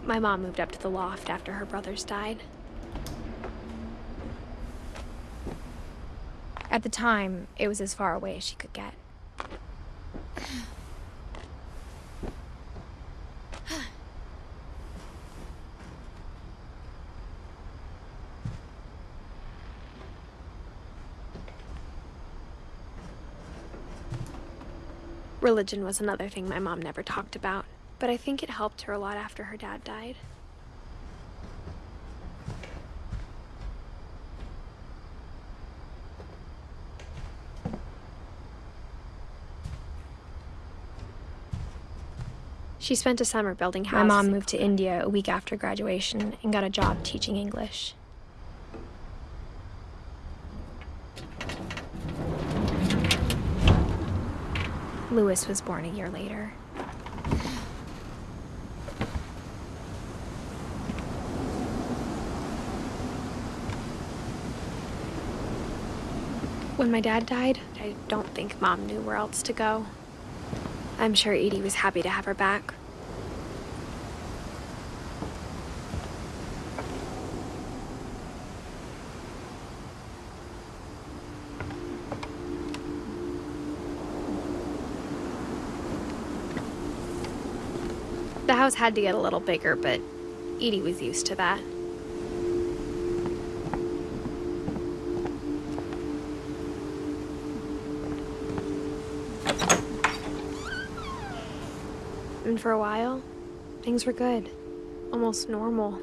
My mom moved up to the loft after her brothers died. At the time, it was as far away as she could get. Religion was another thing my mom never talked about, but I think it helped her a lot after her dad died. She spent a summer building houses. My mom moved to India a week after graduation and got a job teaching English. Lewis was born a year later. When my dad died, I don't think Mom knew where else to go. I'm sure Edie was happy to have her back. The house had to get a little bigger, but Edie was used to that. And for a while, things were good, almost normal.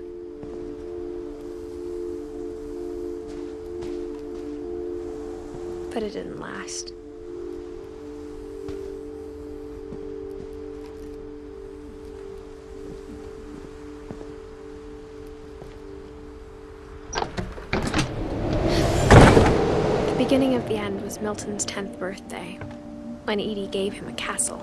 But it didn't last. The beginning of the end was Milton's 10th birthday, when Edie gave him a castle.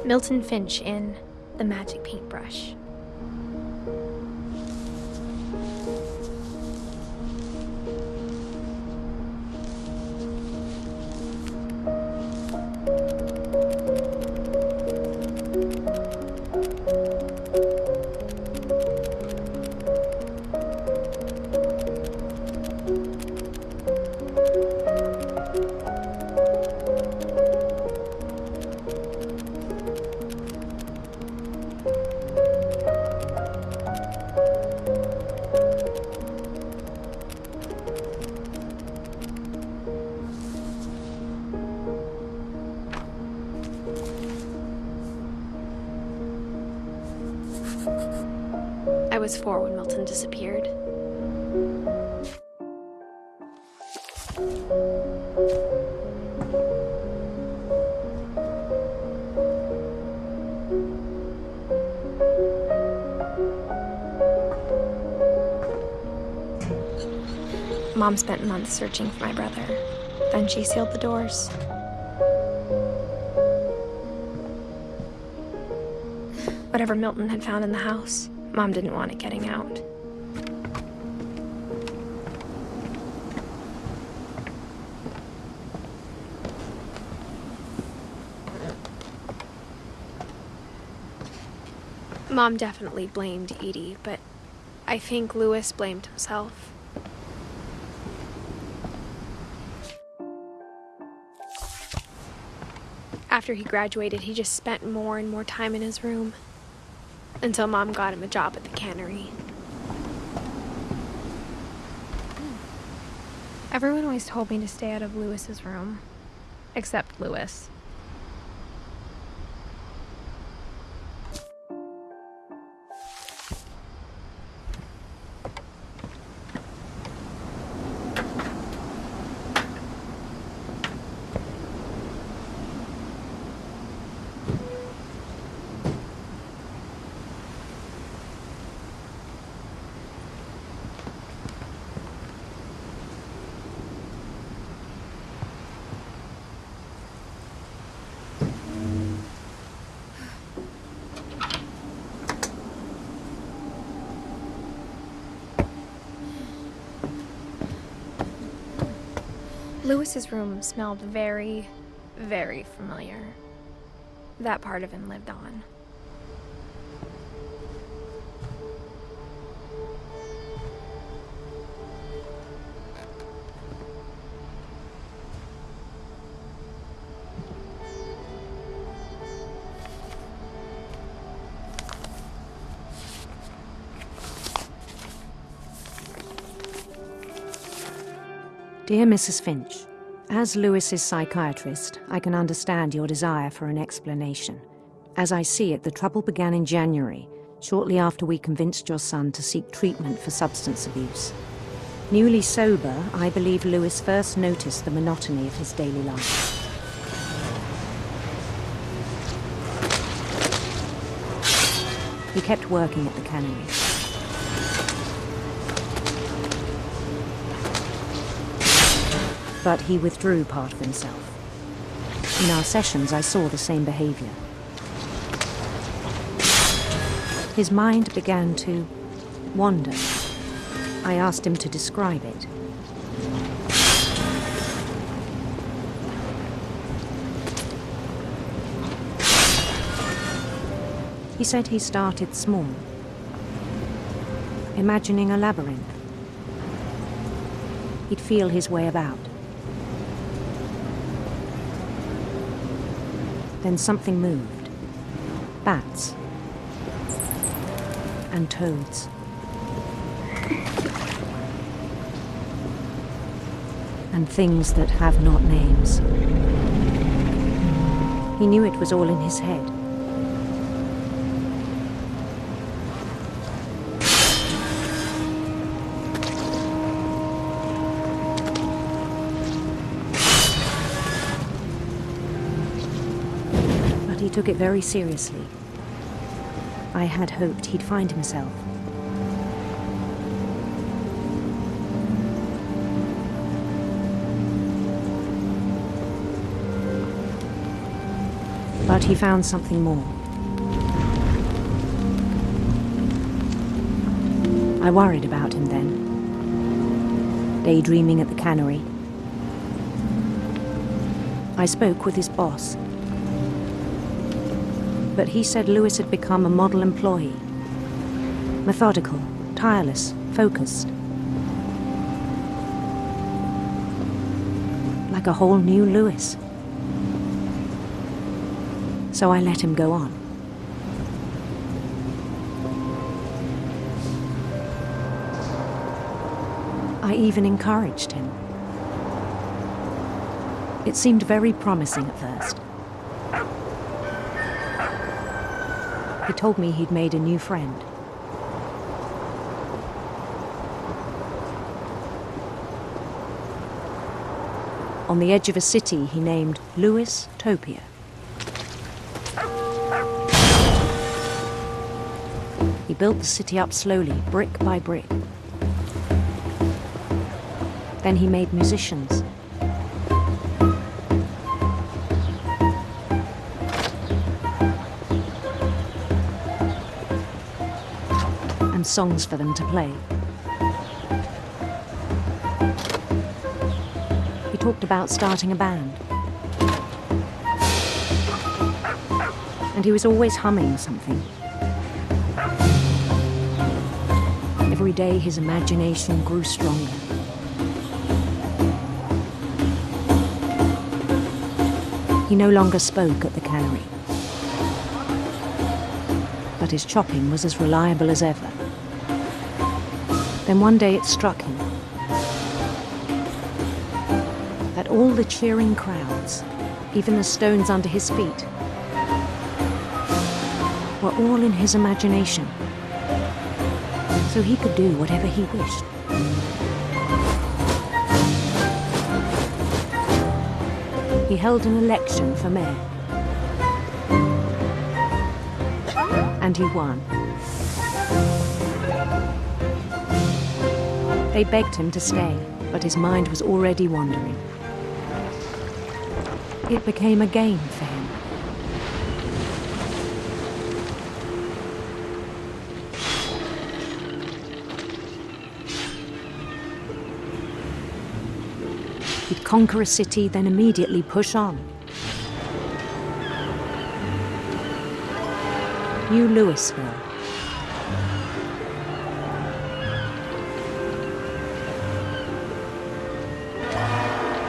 Milton Finch in The Magic Paintbrush. I was 4 when Milton disappeared. Mom spent months searching for my brother. Then she sealed the doors. Whatever Milton had found in the house, Mom didn't want it getting out. Mom definitely blamed Edie, but I think Lewis blamed himself. After he graduated, he just spent more and more time in his room, until Mom got him a job at the cannery. Everyone always told me to stay out of Lewis's room, except Lewis. Lewis's room smelled very, very familiar. That part of him lived on. Dear Mrs. Finch, as Lewis's psychiatrist, I can understand your desire for an explanation. As I see it, the trouble began in January, shortly after we convinced your son to seek treatment for substance abuse. Newly sober, I believe Lewis first noticed the monotony of his daily life. He kept working at the cannery. But he withdrew part of himself. In our sessions, I saw the same behavior. His mind began to wander. I asked him to describe it. He said he started small, imagining a labyrinth. He'd feel his way about. Then something moved. Bats. And toads. And things that have not names. He knew it was all in his head. He took it very seriously. I had hoped he'd find himself. But he found something more. I worried about him then, daydreaming at the cannery. I spoke with his boss. But he said Lewis had become a model employee. Methodical, tireless, focused. Like a whole new Lewis. So I let him go on. I even encouraged him. It seemed very promising at first. He told me he'd made a new friend. On the edge of a city he named Lewis Topia. He built the city up slowly, brick by brick. Then he made musicians. And songs for them to play. He talked about starting a band. And he was always humming something. Every day his imagination grew stronger. He no longer spoke at the cannery. But his chopping was as reliable as ever. Then one day it struck him that all the cheering crowds, even the stones under his feet, were all in his imagination. So he could do whatever he wished. He held an election for mayor. And he won. They begged him to stay, but his mind was already wandering. It became a game for him. He'd conquer a city, then immediately push on. New Louisville.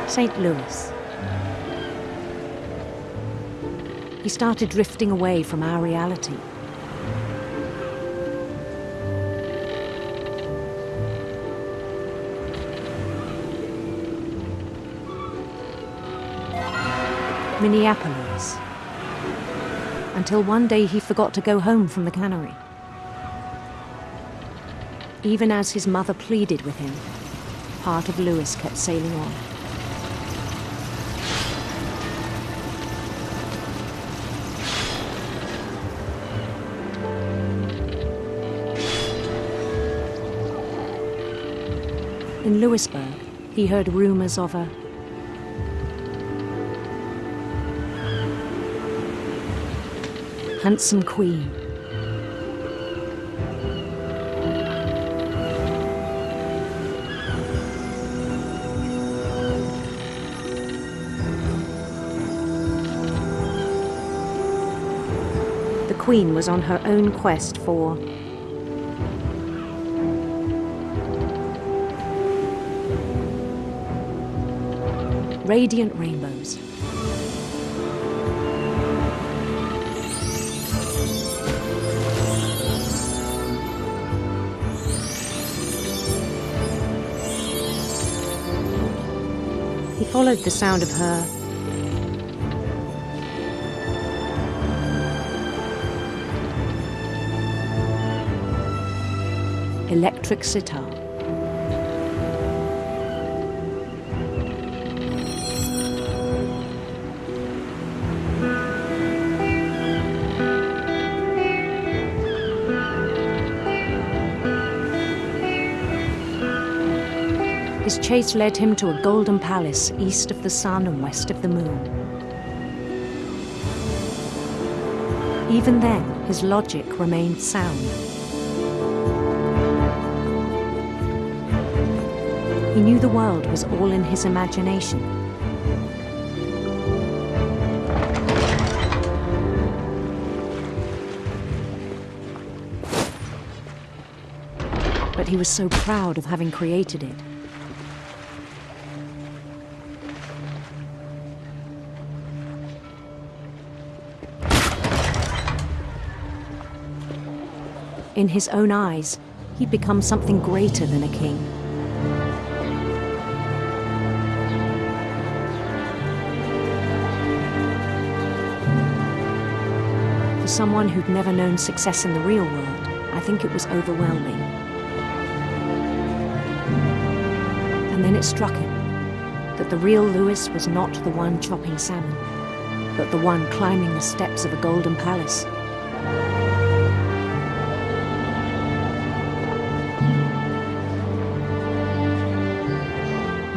St. Louis. He started drifting away from our reality. Minneapolis. Until one day he forgot to go home from the cannery. Even as his mother pleaded with him, part of Lewis kept sailing on. In Lewisburg, he heard rumors of a handsome queen. The queen was on her own quest for radiant rainbows. He followed the sound of her electric sitar. His chase led him to a golden palace east of the sun and west of the moon. Even then, his logic remained sound. He knew the world was all in his imagination. But he was so proud of having created it. In his own eyes, he'd become something greater than a king. For someone who'd never known success in the real world, I think it was overwhelming. And then it struck him that the real Lewis was not the one chopping salmon, but the one climbing the steps of a golden palace.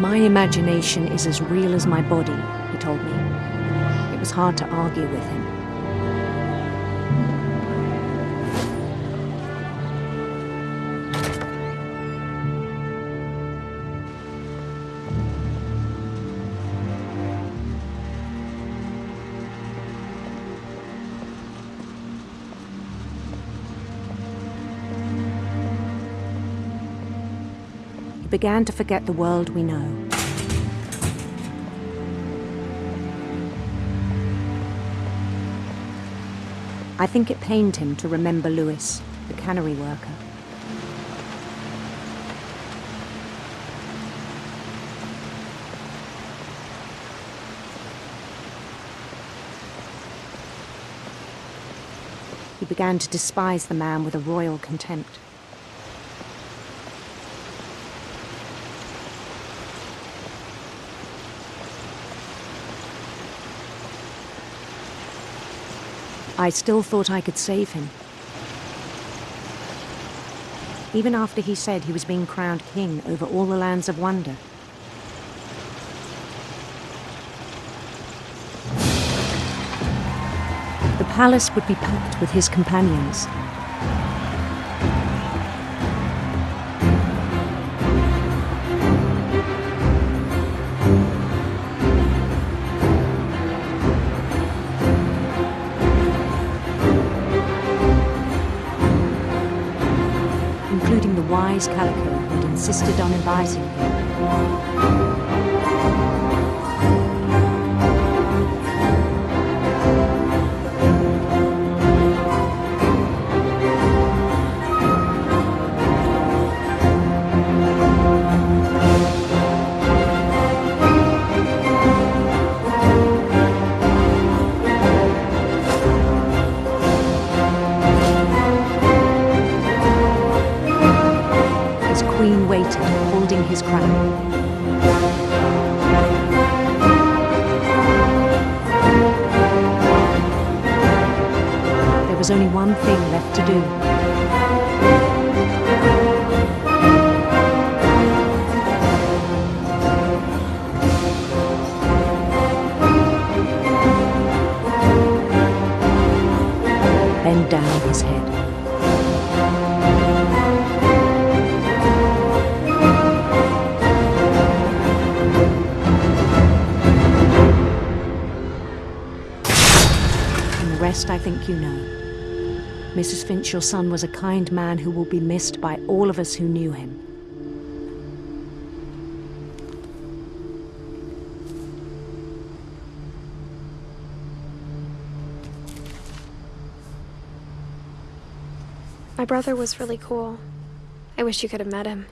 My imagination is as real as my body, he told me. It was hard to argue with him. He began to forget the world we know. I think it pained him to remember Lewis, the cannery worker. He began to despise the man with a royal contempt. I still thought I could save him. Even after he said he was being crowned king over all the lands of wonder. The palace would be packed with his companions. Including the wise Calico who had insisted on inviting him. Queen waited, holding his crown. There was only one thing left to do. Bend down his head. I think you know. Mrs. Finch, your son was a kind man who will be missed by all of us who knew him. My brother was really cool. I wish you could have met him.